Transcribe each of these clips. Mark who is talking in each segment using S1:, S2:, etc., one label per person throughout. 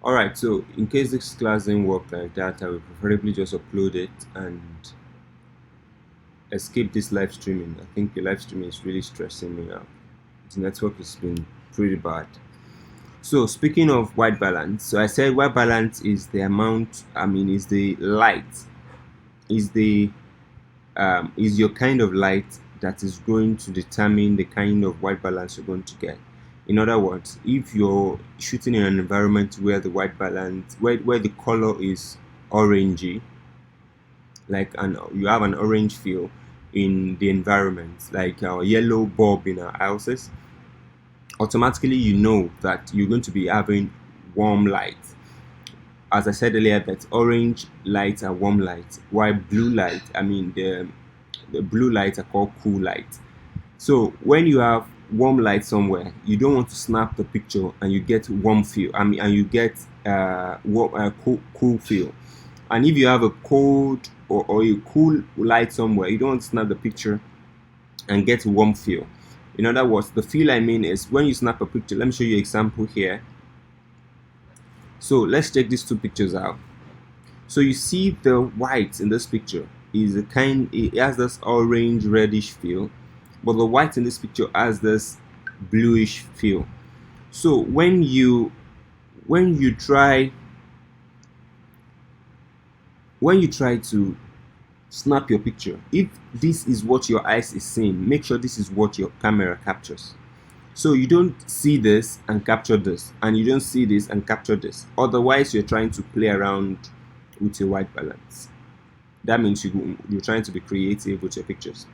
S1: Alright, so in case this class didn't work like that, I will preferably just upload it and escape this live streaming. I think the live streaming is really stressing me out. The network has been pretty bad. So speaking of white balance, so I said white balance is the amount, is the light, is the is your kind of light that is going to determine the kind of white balance you're going to get. In other words, if you're shooting in an environment where the white balance, where the color is orangey, like you have an orange feel in the environment, like our yellow bulb in our houses, automatically you know that you're going to be having warm light. As I said earlier, that orange lights are warm light, while blue light, the blue lights are called cool light. So when you have warm light somewhere, you don't want to snap the picture and you get warm feel. And you get cool feel. And if you have a cold or a cool light somewhere, you don't want to snap the picture and get warm feel. In other words, the feel I mean is when you snap a picture. Let me show you an example here. So let's check these two pictures out. So you see the white in this picture is it has this orange reddish feel, but the white in this picture has this bluish feel. So when you try to snap your picture, if this is what your eyes is seeing, make sure this is what your camera captures. So you don't see this and capture this, and you don't see this and capture this. Otherwise, you're trying to play around with your white balance. That means you're trying to be creative with your pictures.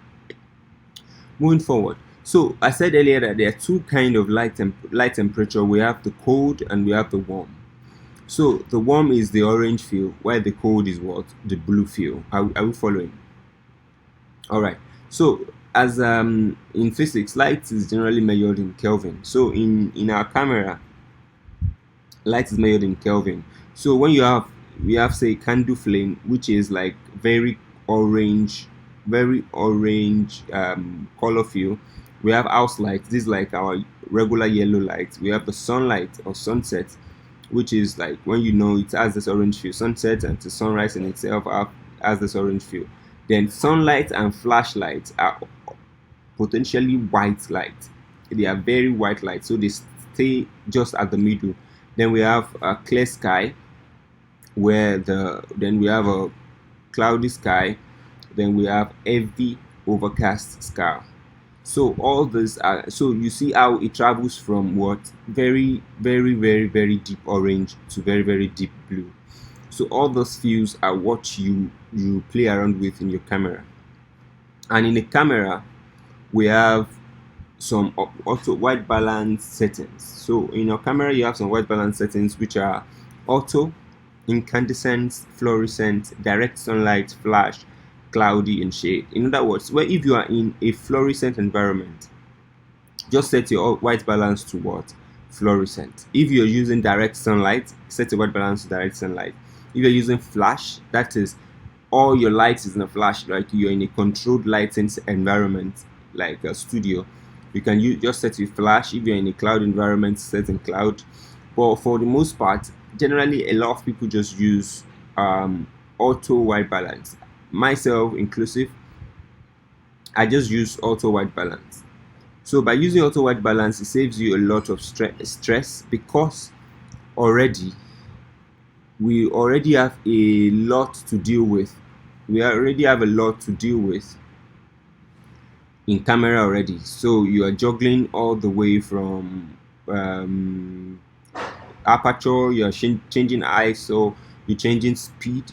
S1: Moving forward, so I said earlier that there are two kind of light temperature. We have the cold and we have the warm. So the warm is the orange feel, while the cold is what? The blue feel. Are we following? All right. So as in physics, light is generally measured in Kelvin. So in our camera, light is measured in Kelvin. So when we have say candle flame, which is like very orange color feel. We have house light. This is like our regular yellow light. We have the sunlight or sunset, which is like when it has this orange hue. Sunset and the sunrise in itself has this orange hue. Then sunlight and flashlight are potentially white light. They are very white light, so they stay just at the middle. Then we have a clear sky, then we have a cloudy sky, then we have heavy overcast sky. So all this so you see how it travels from what very very deep orange to very very deep blue. So all those hues are what you play around with in your camera. And in the camera, we have some also white balance settings. So in your camera, you have some white balance settings which are auto, incandescent, fluorescent, direct sunlight, flash, cloudy, and shade. In other words, where if you are in a fluorescent environment, just set your white balance to what? Fluorescent. If you're using direct sunlight, set your white balance to direct sunlight. If you're using flash, that is all your light is in a flash, like you're in a controlled lighting environment like a studio, you can just set your flash. If you're in a cloud environment, set in cloud. But for the most part, generally a lot of people just use auto white balance, myself inclusive. I just use auto white balance. So by using auto white balance, it saves you a lot of stress because we already have a lot to deal with. We already have a lot to deal with in camera already. So you are juggling all the way from aperture, you're changing ISO, you're changing speed.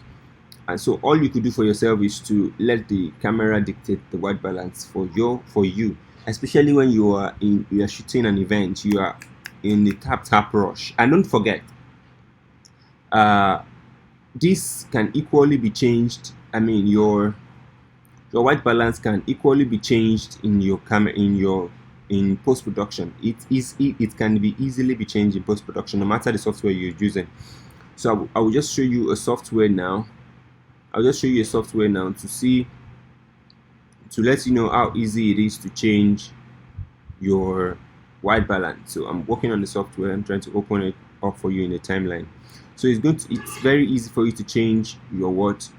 S1: And so all you could do for yourself is to let the camera dictate the white balance for you, especially when you are shooting an event, you are in the tap rush. And don't forget, this can equally be changed. Your white balance can equally be changed in your camera in post production. It can be easily be changed in post production, no matter the software you're using. So I will just show you a software now. I'll just show you a software now to let you know how easy it is to change your white balance. So I'm working on the software. I'm trying to open it up for you in the timeline. So it's very easy for you to change your white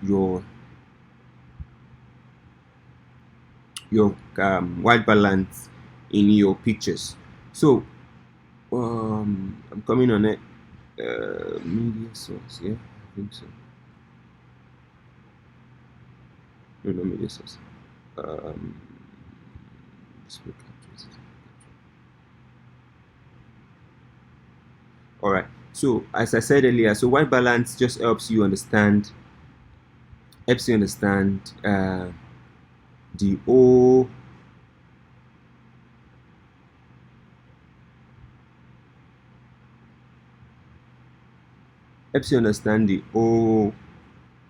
S1: balance in your pictures. So I'm coming on it. Media source, yeah, I think so. No media source. Um, all right. So as I said earlier, so white balance just helps you understand the whole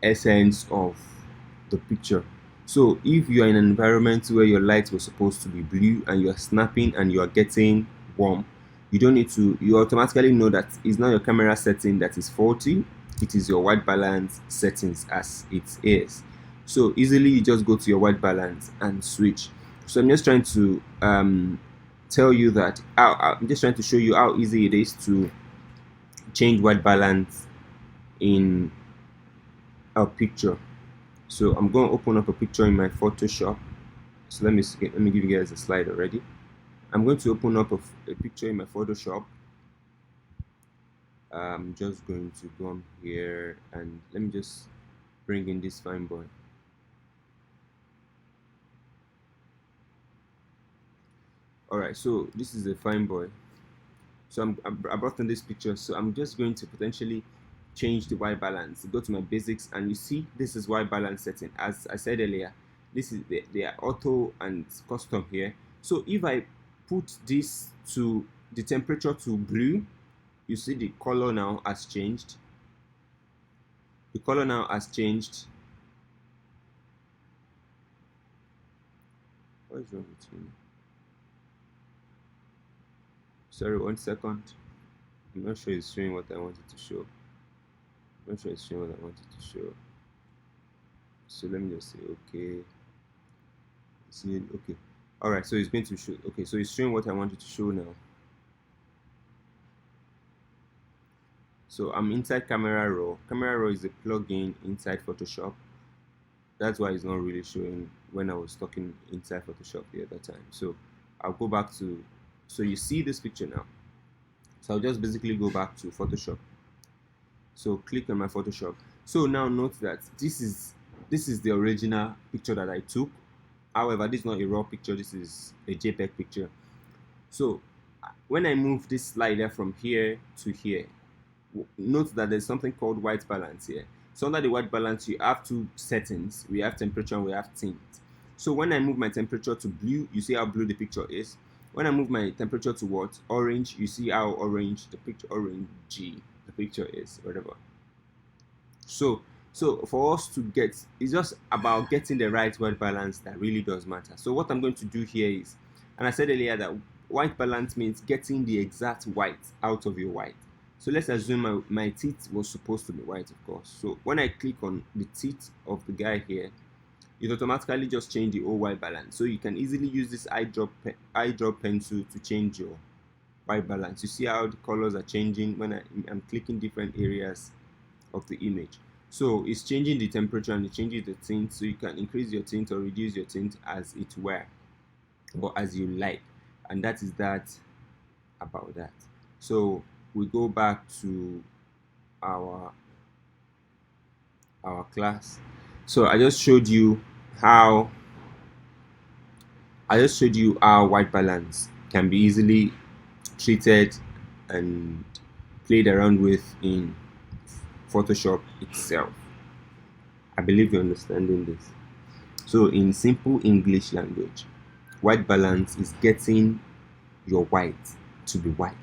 S1: essence of the picture. So if you are in an environment where your light was supposed to be blue and you are snapping and you are getting warm, you automatically know that it's not your camera setting that is faulty, it is your white balance settings as it is. So easily you just go to your white balance and switch. So I'm just trying to tell you that I'm just trying to show you how easy it is to change white balance in a picture. So I'm going to open up a picture in my Photoshop. So let me give you guys a slide already. I'm going to open up a picture in my Photoshop. I'm just going to go on here and let me just bring in this fine boy. Alright, so this is a fine boy. So I brought in this picture. So I'm just going to potentially change the white balance. Go to my basics and you see this is white balance setting. As I said earlier, this is they are auto and custom here. So if I put this to the temperature to blue, you see the color now has changed. The color now has changed. What is wrong with you? Sorry, 1 second. I'm not sure it's showing what I wanted to show. I'm not sure it's showing what I wanted to show. So let me just say okay. See, okay. Alright, so it's going to show. Okay, so it's showing what I wanted to show now. So I'm inside Camera Raw. Camera Raw is a plugin inside Photoshop. That's why it's not really showing when I was talking inside Photoshop the other time. So I'll go back to, so you see this picture now. So I'll just basically go back to Photoshop. So click on my Photoshop. So now note that this is the original picture that I took. However, this is not a raw picture, this is a JPEG picture. So when I move this slider from here to here, note that there's something called white balance here. So under the white balance, you have two settings. We have temperature and we have tint. So when I move my temperature to blue, you see how blue the picture is. When I move my temperature to what? Orange, you see how orangey the picture is, whatever. So for us to get, it's just about getting the right white balance that really does matter. So what I'm going to do here is, and I said earlier that white balance means getting the exact white out of your white. So let's assume my teeth was supposed to be white, of course. So when I click on the teeth of the guy here, it automatically just change the whole white balance. So you can easily use this eyedrop pencil to change your white balance. You see how the colors are changing when I'm clicking different areas of the image. So it's changing the temperature and it changes the tint. So you can increase your tint or reduce your tint as it were, or as you like. And that is that about that. So we go back to our class. So I just showed you how white balance can be easily treated and played around with in Photoshop itself. I believe you're understanding this. So in simple English language, white balance is getting your white to be white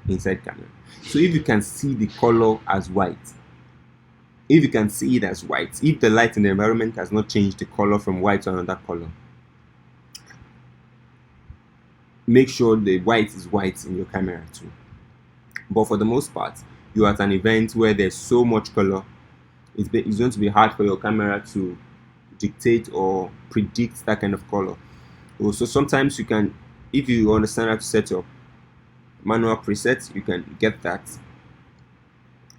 S1: inside camera. So if you can see the color as white, if you can see it as white, if the light in the environment has not changed the color from white to another color, make sure the white is white in your camera too. But for the most part, you're at an event where there's so much color, it's going to be hard for your camera to dictate or predict that kind of color. So sometimes you can, if you understand how to set up manual presets, you can get that.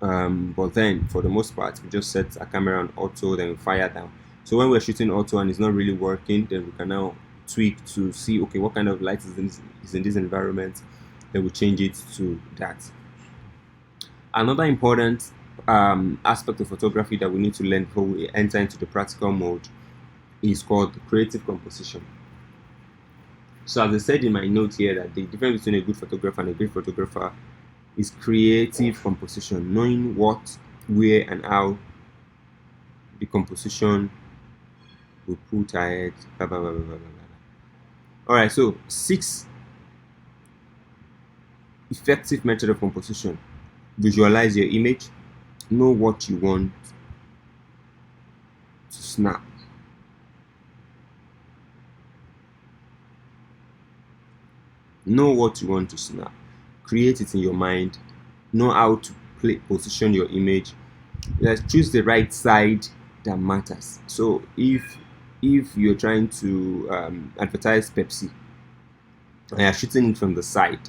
S1: But then for the most part, we just set a camera on auto, then we fire down. So when we're shooting auto and it's not really working, then we can now tweak to see, okay, what kind of light is in this environment, then we change it to that. Another important aspect of photography that we need to learn before we enter into the practical mode is called creative composition. So as I said in my note here, that the difference between a good photographer and a great photographer is creative composition, knowing what, where, and how the composition will put ahead. Blah, blah, blah, blah, blah, blah. All right, so 6 effective method of composition. Visualize your image, know what you want to snap. Know what you want to snap. Create it in your mind. Know how to position your image. Let's choose the right side that matters. So if you're trying to advertise Pepsi and you're shooting it from the side,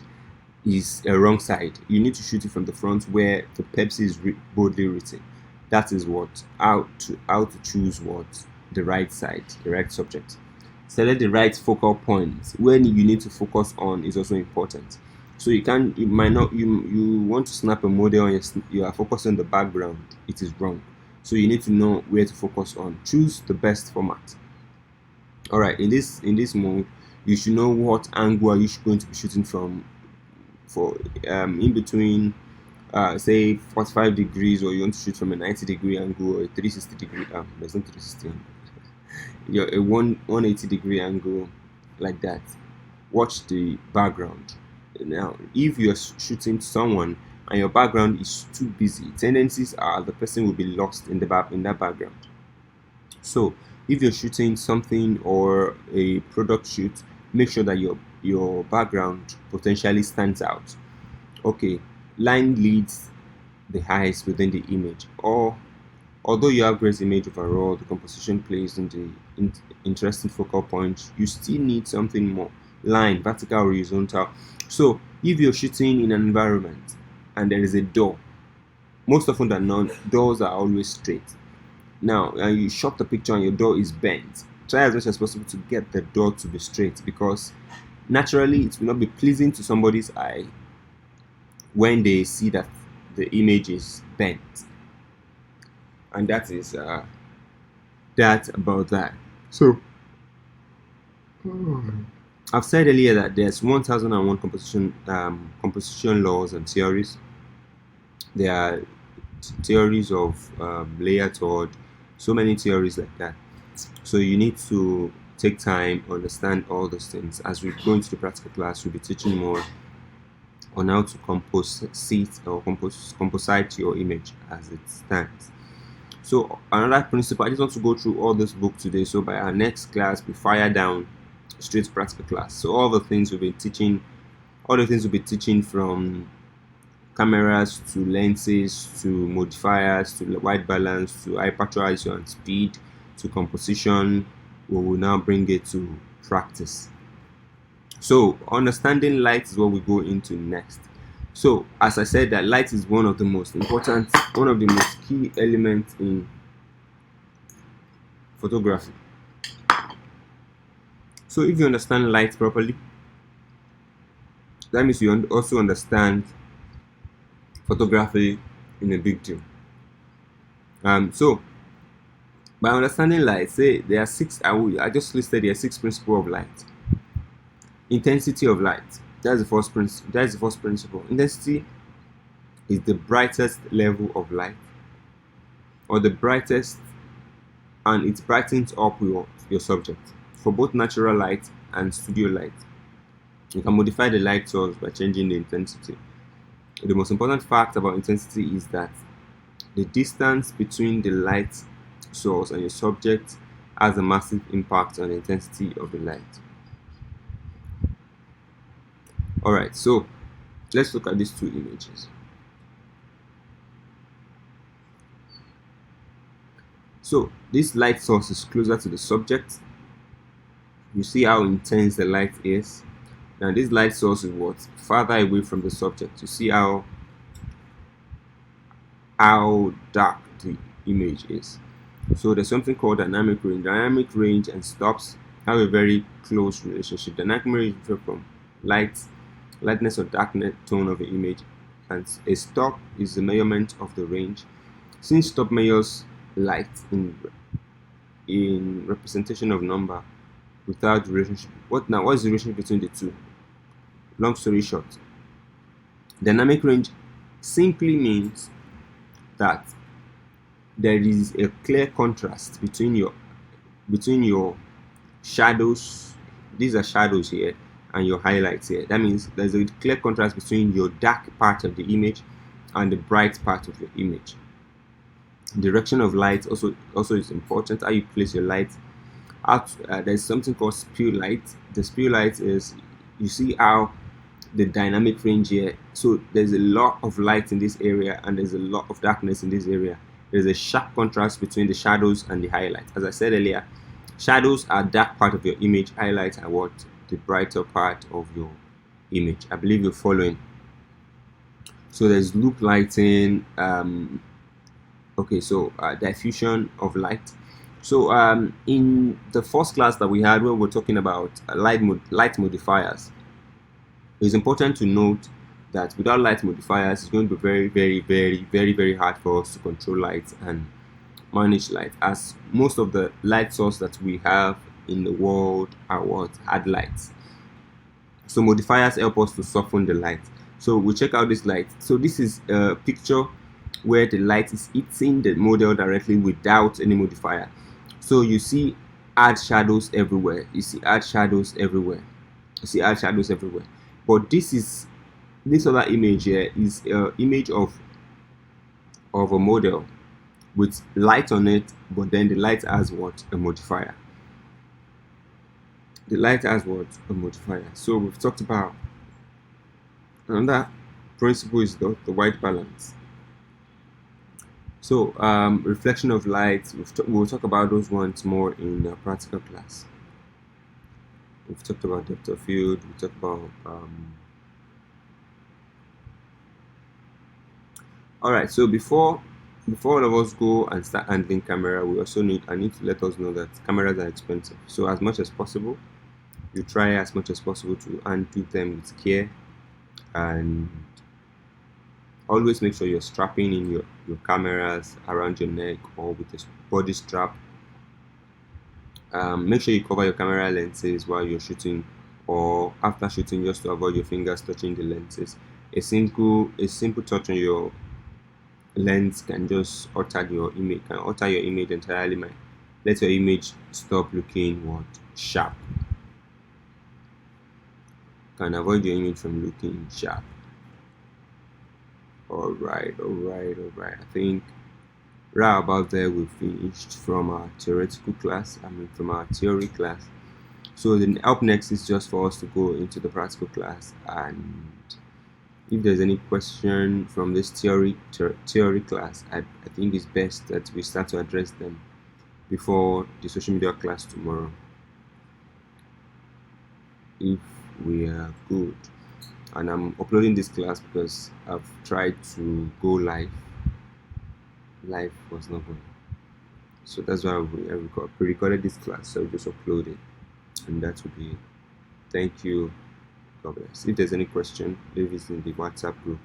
S1: is a wrong side. You need to shoot it from the front where the Pepsi is boldly written. That is what how to choose what the right side, the right subject. Select the right focal points. When you need to focus on is also important. So you want to snap a model and you are focusing on the background. It is wrong. So you need to know where to focus on. Choose the best format. All right, in this mode, you should know what angle are you going to be shooting from. For in between say 45 degrees, or you want to shoot from a 90-degree angle or a 360-degree there's no 360 angle. A 180-degree angle, like that. Watch the background. Now if you're shooting someone and your background is too busy, tendencies are the person will be lost in that background. So if you're shooting something or a product shoot, make sure that your background potentially stands out. Okay, line leads the highest within the image. Or although you have great image overall, the composition plays in the interesting focal point, you still need something more. Line, vertical, horizontal. So if you're shooting in an environment and there is a door, most often than not, doors are always straight. Now you shot the picture and your door is bent. Try as much as possible to get the door to be straight, because naturally it will not be pleasing to somebody's eye when they see that the image is bent. And that is that about that. So I've said earlier that there's 1001 composition laws and theories. There are theories of layer third, so many theories like that. So you need to take time, understand all those things. As we go into the practical class, we'll be teaching more on how to composite your image as it stands. So another principle, I just want to go through all this book today, so by our next class we fire down straight to practical class. So all the things we'll be teaching, from cameras to lenses to modifiers to white balance to aperture, ISO and speed to composition, we will now bring it to practice. So understanding light is what we go into next. So as I said, that light is one of the most key elements in photography. So if you understand light properly, that means you also understand photography in a big deal. So by understanding light, say there are 6, I just listed there 6 principles of light. Intensity of light, that's the first principle. Intensity is the brightest level of light, or the brightest, and it brightens up your subject. For both natural light and studio light, you can modify the light source by changing the intensity. The most important fact about intensity is that the distance between the light source and your subject has a massive impact on the intensity of the light. Alright, so let's look at these 2 images. So this light source is closer to the subject. You see how intense the light is. Now this light source is what farther away from the subject. You see how dark the image is. So there's something called dynamic range. Dynamic range and stops have a very close relationship. Dynamic range is from lightness or darkness tone of the image, and a stop is the measurement of the range. Since stop measures light in representation of number without relationship. What is the relationship between the two? Long story short, dynamic range simply means that there is a clear contrast between your shadows. These are shadows here, and your highlights here. That means there's a clear contrast between your dark part of the image and the bright part of your image. Direction of light also is important. How you place your light out. There's something called spew light. The spew light is, you see how the dynamic range here. So there's a lot of light in this area and there's a lot of darkness in this area. There's a sharp contrast between the shadows and the highlights. As I said earlier, shadows are dark part of your image, highlights are what? The brighter part of your image. I believe you're following. So there's loop lighting. Okay, so diffusion of light. So in the first class that we had, where we were talking about light modifiers, it's important to note that without light modifiers, it's going to be very hard for us to control light and manage light, as most of the light source that we have in the world are what? Hard lights. So modifiers help us to soften the light. So we check out this light. So this is a picture where the light is hitting the model directly without any modifier. So you see hard shadows everywhere. But this other image here is an image of a model with light on it, but then the light has what? A modifier. The light has what? A modifier. So we've talked about another principle is the white balance. So reflection of light, we'll talk about those ones more in the practical class. We've talked about depth of field, we talked about alright, so before all of us go and start handling camera, we also need to let us know that cameras are expensive. So as much as possible, you try as much as possible to handle them with care, and always make sure you're strapping in your cameras around your neck or with a body strap. Make sure you cover your camera lenses while you're shooting or after shooting, just to avoid your fingers touching the lenses. A simple touch on your lens can just alter your image entirely. Let your image stop looking what? Sharp. Can avoid your image from looking sharp. Alright. I think right about there we finished from our theoretical class. From our theory class. So then up next is just for us to go into the practical class, and if there's any question from this theory class, I think it's best that we start to address them before the social media class tomorrow, if we are good. And I'm uploading this class because I've tried to go live was not going, so that's why we recorded this class, so we just upload it, and that will be it. Thank you. God bless. If there's any question, leave it in the WhatsApp group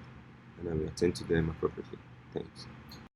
S1: and I will attend to them appropriately. Thanks.